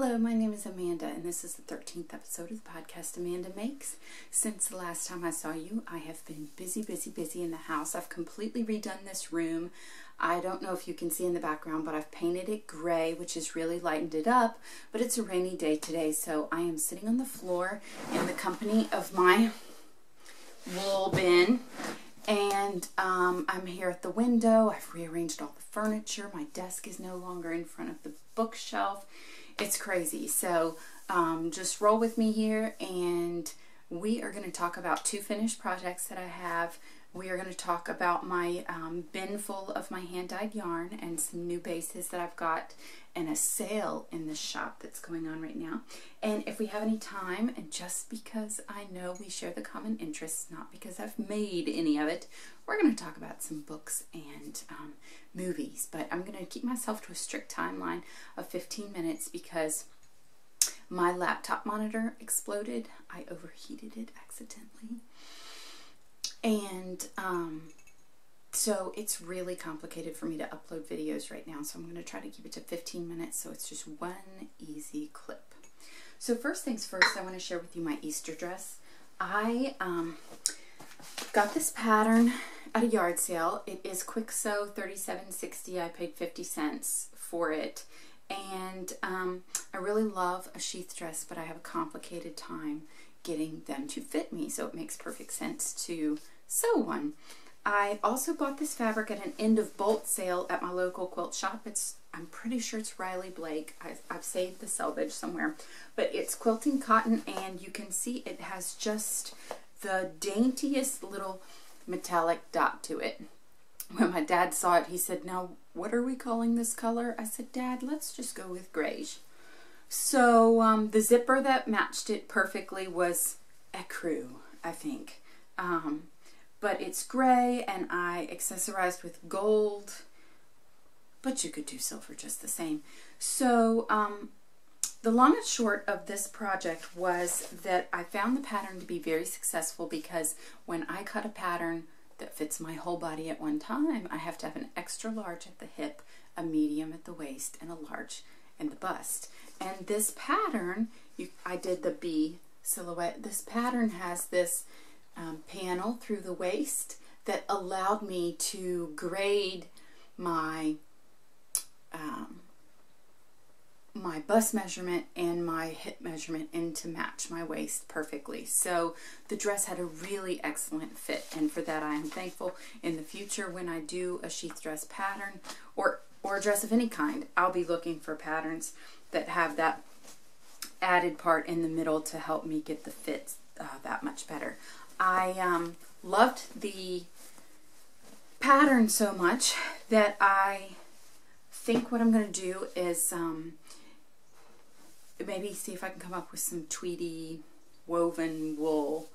Hello, my name is Amanda, and this is the 13th episode of the podcast Amanda Makes. Since the last time I saw you, I have been busy in the house. I've completely redone this room. I don't know if you can see in the background, but I've painted it gray, which has really lightened it up. But it's a rainy day today, so I am sitting on the floor in the company of my wool bin. And I'm here at the window. I've rearranged all the furniture. My desk is no longer in front of the bookshelf. It's crazy. So just roll with me here, and we are going to talk about two finished projects that I have. We are going to talk about my bin full of my hand-dyed yarn and some new bases that I've got, and a sale in the shop that's going on right now. And if we have any time, and just because I know we share the common interests, not because I've made any of it, we're going to talk about some books and movies. But I'm going to keep myself to a strict timeline of 15 minutes because my laptop monitor exploded. I overheated it accidentally. And so it's really complicated for me to upload videos right now, so I'm going to try to keep it to 15 minutes, so it's just one easy clip. So first things first, I want to share with you my Easter dress. I got this pattern at a yard sale. It is quick sew, $37.60. I paid 50 cents for it. And I really love a sheath dress, but I have a complicated time getting them to fit me, so it makes perfect sense to sew one. I also bought this fabric at an end of bolt sale at my local quilt shop. I'm pretty sure it's Riley Blake. I've saved the selvage somewhere, but it's quilting cotton, and you can see it has just the daintiest little metallic dot to it. When my dad saw it, he said, "Now, what are we calling this color?" I said, "Dad, let's just go with grayish." So the zipper that matched it perfectly was ecru, I think. But it's gray, and I accessorized with gold, but you could do silver just the same. So the long and short of this project was that I found the pattern to be very successful, because when I cut a pattern that fits my whole body at one time, I have to have an extra large at the hip, a medium at the waist, and a large in the bust. And this pattern, I did the B silhouette. This pattern has this panel through the waist that allowed me to grade my my bust measurement and my hip measurement in to match my waist perfectly. So the dress had a really excellent fit, and for that I am thankful. In the future, when I do a sheath dress pattern or a dress of any kind, I'll be looking for patterns that have that added part in the middle to help me get the fit that much better. I loved the pattern so much that I think what I'm going to do is maybe see if I can come up with some tweedy woven wool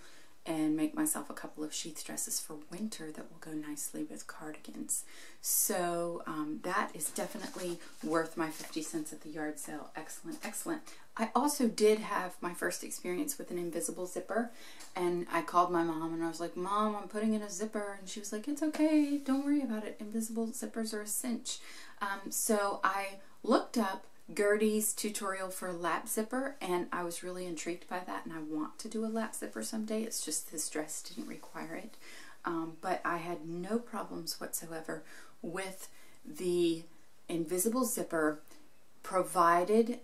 and make myself a couple of sheath dresses for winter that will go nicely with cardigans. So that is definitely worth my 50 cents at the yard sale. Excellent, excellent. I also did have my first experience with an invisible zipper, and I called my mom and I was like, "Mom, I'm putting in a zipper," and she was like, "It's okay, don't worry about it. Invisible zippers are a cinch." So I looked up Gertie's tutorial for a lap zipper, and I was really intrigued by that, and I want to do a lap zipper someday. It's just this dress didn't require it. But I had no problems whatsoever with the invisible zipper, provided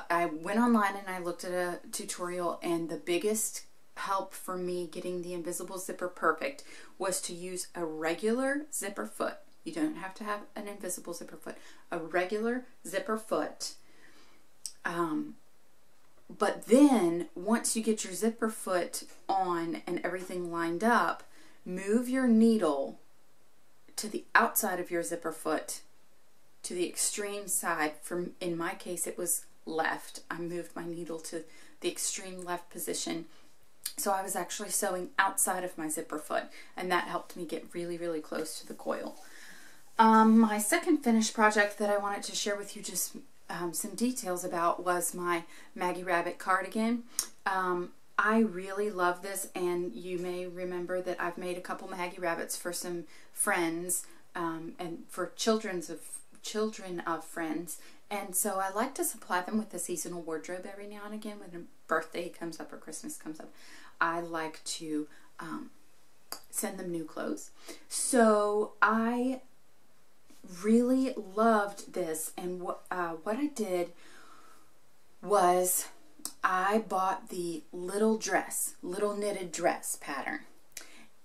I went online and I looked at a tutorial, and the biggest help for me getting the invisible zipper perfect was to use a regular zipper foot. You don't have to have an invisible zipper foot. A regular zipper foot. But then, once you get your zipper foot on and everything lined up, move your needle to the outside of your zipper foot, to the extreme side. In my case, it was left. I moved my needle to the extreme left position. So I was actually sewing outside of my zipper foot, and that helped me get really, really close to the coil. My second finished project that I wanted to share with you just some details about was my Maggie Rabbit cardigan. I really love this, and you may remember that I've made a couple Maggie Rabbits for some friends and for children of friends. And so I like to supply them with a seasonal wardrobe every now and again. When a birthday comes up or Christmas comes up, I like to send them new clothes. So I really loved this, and what I did was I bought the little knitted dress pattern.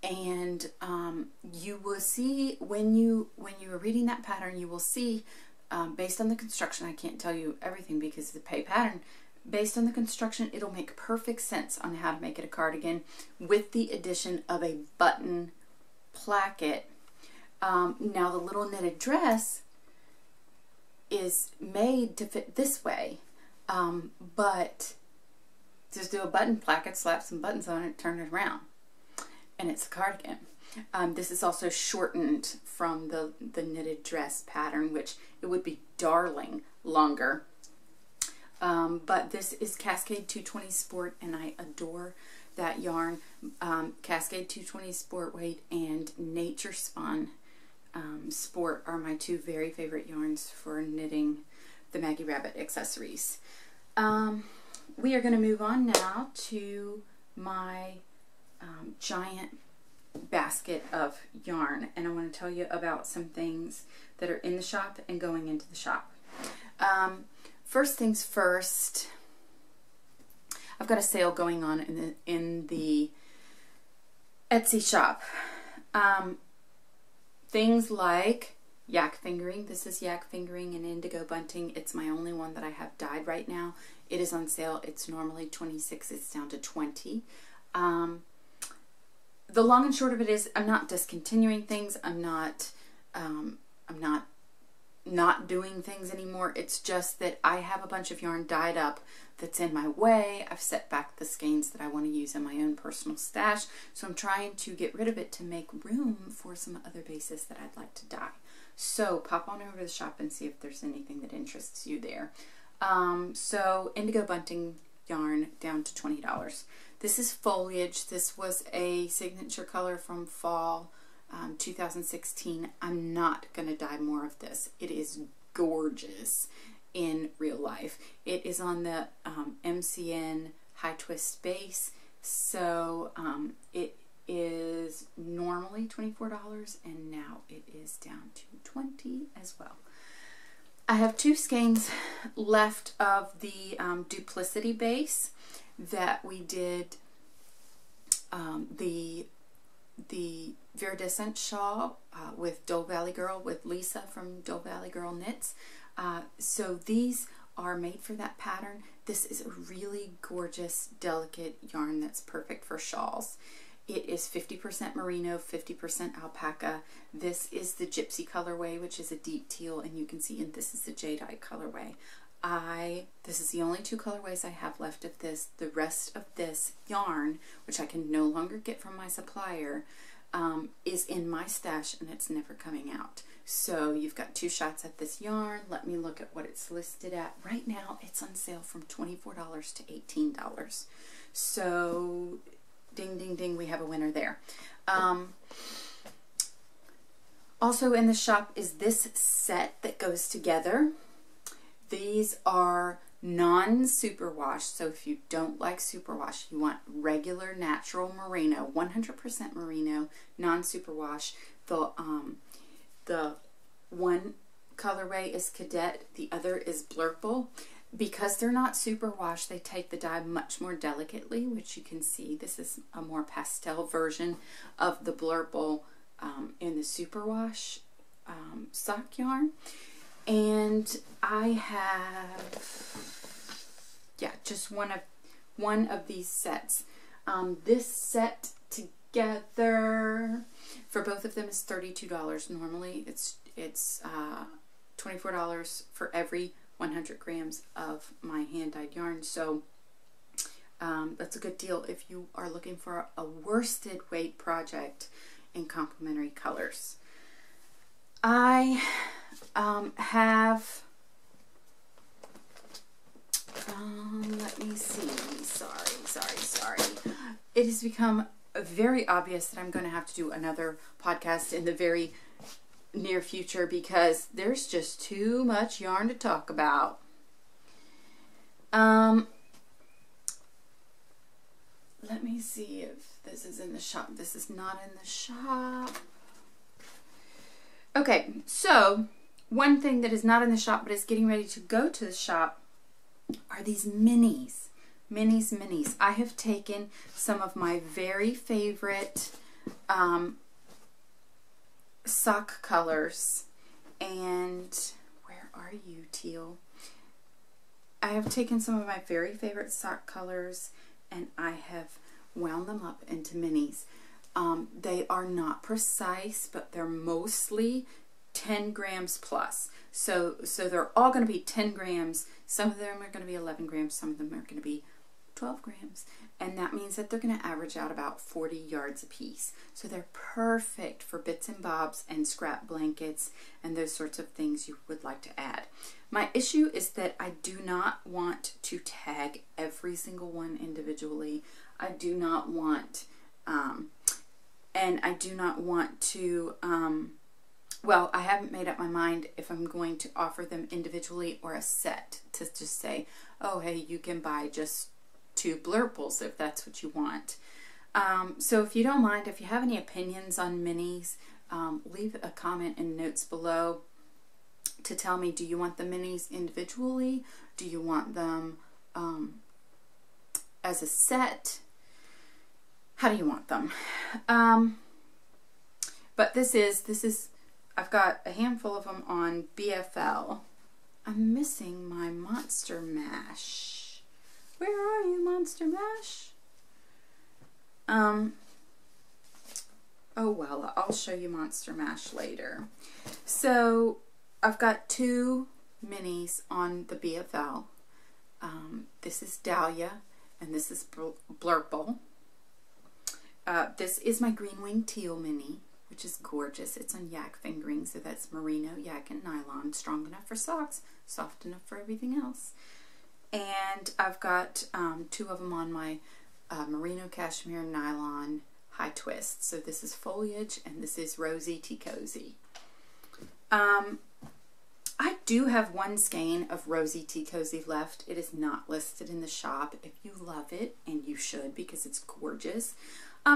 And you will see when you are reading that pattern, you will see based on the construction, I can't tell you everything because the pay pattern, based on the construction, it'll make perfect sense on how to make it a cardigan with the addition of a button placket. Now the little knitted dress is made to fit this way, but just do a button placket, slap some buttons on it, turn it around, and it's a cardigan. This is also shortened from the knitted dress pattern, which it would be darling longer. But this is Cascade 220 Sport, and I adore that yarn. Cascade 220 Sport Weight and Nature Spun Sport are my two very favorite yarns for knitting the Maggie Rabbit accessories. We are going to move on now to my giant basket of yarn, and I want to tell you about some things that are in the shop and going into the shop. First things first, I've got a sale going on in the Etsy shop. Things like yak fingering. This is yak fingering and indigo bunting. It's my only one that I have dyed right now. It is on sale. It's normally $26. It's down to $20. The long and short of it is, I'm not discontinuing things. I'm not doing things anymore. It's just that I have a bunch of yarn dyed up that's in my way. I've set back the skeins that I want to use in my own personal stash, so I'm trying to get rid of it to make room for some other bases that I'd like to dye. So pop on over to the shop and see if there's anything that interests you there. So indigo bunting yarn down to $20. This is foliage. This was a signature color from fall 2016. I'm not going to dye more of this. It is gorgeous in real life. It is on the MCN high twist base, so it is normally $24 and now it is down to $20 as well. I have two skeins left of the Duplicity base that we did the Viridescent shawl with Dole Valley Girl, with Lisa from Dole Valley Girl Knits. So these are made for that pattern. This is a really gorgeous, delicate yarn that's perfect for shawls. It is 50% merino, 50% alpaca. This is the Gypsy colorway, which is a deep teal, and you can see, and this is the Jadeite colorway. This is the only two colorways I have left of this. The rest of this yarn, which I can no longer get from my supplier, is in my stash and it's never coming out. So you've got two shots at this yarn. Let me look at what it's listed at. Right now it's on sale from $24 to $18. So ding, ding, ding, we have a winner there. Also in the shop is this set that goes together. These are non-superwash, so if you don't like superwash, you want regular natural merino, 100% merino, non-superwash. The one colorway is Cadet, the other is Blurple. Because they're not superwash, they take the dye much more delicately, which you can see. This is a more pastel version of the Blurple in the superwash sock yarn. And I have, yeah, just one of these sets. This set together for both of them is $32. Normally it's $24 for every 100 grams of my hand-dyed yarn. So that's a good deal if you are looking for a worsted weight project in complementary colors. I have, let me see, sorry. It has become very obvious that I'm going to have to do another podcast in the very near future because there's just too much yarn to talk about. Let me see if this is in the shop. This is not in the shop. Okay, so one thing that is not in the shop but is getting ready to go to the shop are these minis. Minis. I have taken some of my very favorite sock colors, and where are you, Teal? I have taken some of my very favorite sock colors and I have wound them up into minis. They are not precise, but they're mostly 10 grams plus. So they're all going to be 10 grams. Some of them are going to be 11 grams. Some of them are going to be 12 grams. And that means that they're going to average out about 40 yards a piece. So they're perfect for bits and bobs and scrap blankets and those sorts of things you would like to add. My issue is that I do not want to tag every single one individually. I do not want, and I do not want to, well, I haven't made up my mind if I'm going to offer them individually or a set to just say, oh, hey, you can buy just 2 blurples if that's what you want. So if you don't mind, if you have any opinions on minis, leave a comment in notes below to tell me, do you want the minis individually? Do you want them as a set? How do you want them? But this is, I've got a handful of them on BFL. I'm missing my Monster Mash. Where are you, Monster Mash? Oh well, I'll show you Monster Mash later. So I've got 2 minis on the BFL. This is Dahlia and this is Blurple. This is my Green Wing Teal mini, which is gorgeous. It's on yak fingering, so that's merino, yak, and nylon. Strong enough for socks, soft enough for everything else. And I've got 2 of them on my merino cashmere nylon high twist. So this is Foliage and this is Rosy Tea Cozy. I do have 1 skein of Rosy Tea Cozy left. It is not listed in the shop. If you love it, and you should because it's gorgeous,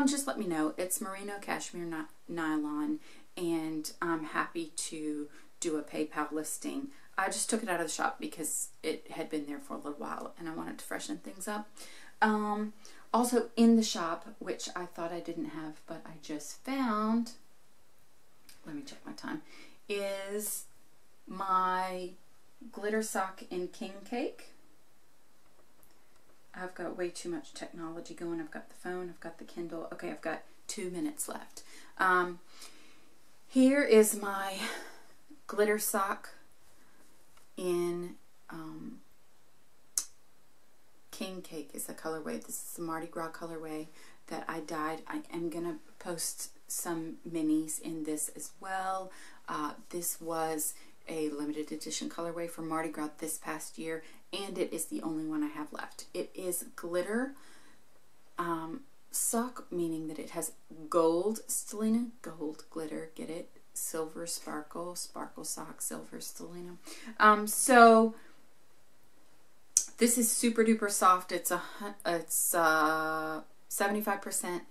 just let me know. It's merino cashmere nylon, and I'm happy to do a PayPal listing. I just took it out of the shop because it had been there for a little while and I wanted to freshen things up. Also in the shop, which I thought I didn't have, but I just found, let me check my time, is my glitter sock in King Cake. I've got way too much technology going. I've got the phone, I've got the Kindle. Okay, I've got 2 minutes left. Here is my glitter sock in King Cake is the colorway. This is the Mardi Gras colorway that I dyed. I am going to post some minis in this as well. This was a limited edition colorway for Mardi Gras this past year, and it is the only one I have left. It is glitter sock, meaning that it has gold, Stellina, gold glitter, get it? Silver sparkle, sparkle sock, silver Stellina. So this is super duper soft. It's 75%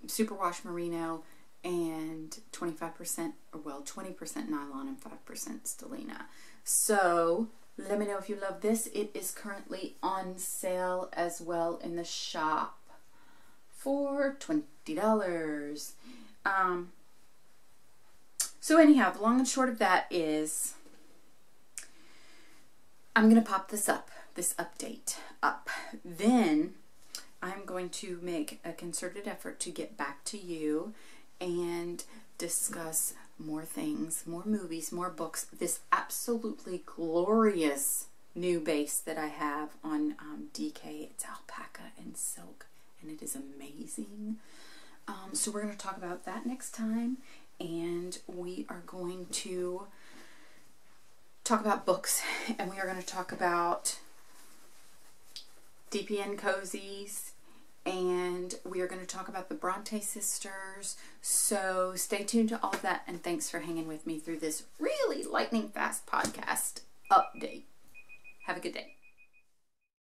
superwash merino and 25%, or well, 20% nylon and 5% Stellina. So let me know if you love this. It is currently on sale as well in the shop for $20. So anyhow, the long and short of that is I'm going to pop this up, this update up. Then I'm going to make a concerted effort to get back to you and discuss more things, more movies, more books. This absolutely glorious new base that I have on DK. It's alpaca and silk, and it is amazing. So we're going to talk about that next time, and we are going to talk about books, and we are going to talk about DPN cozies and we are going to talk about the Bronte sisters. So stay tuned to all of that, and thanks for hanging with me through this really lightning fast podcast update. Have a good day.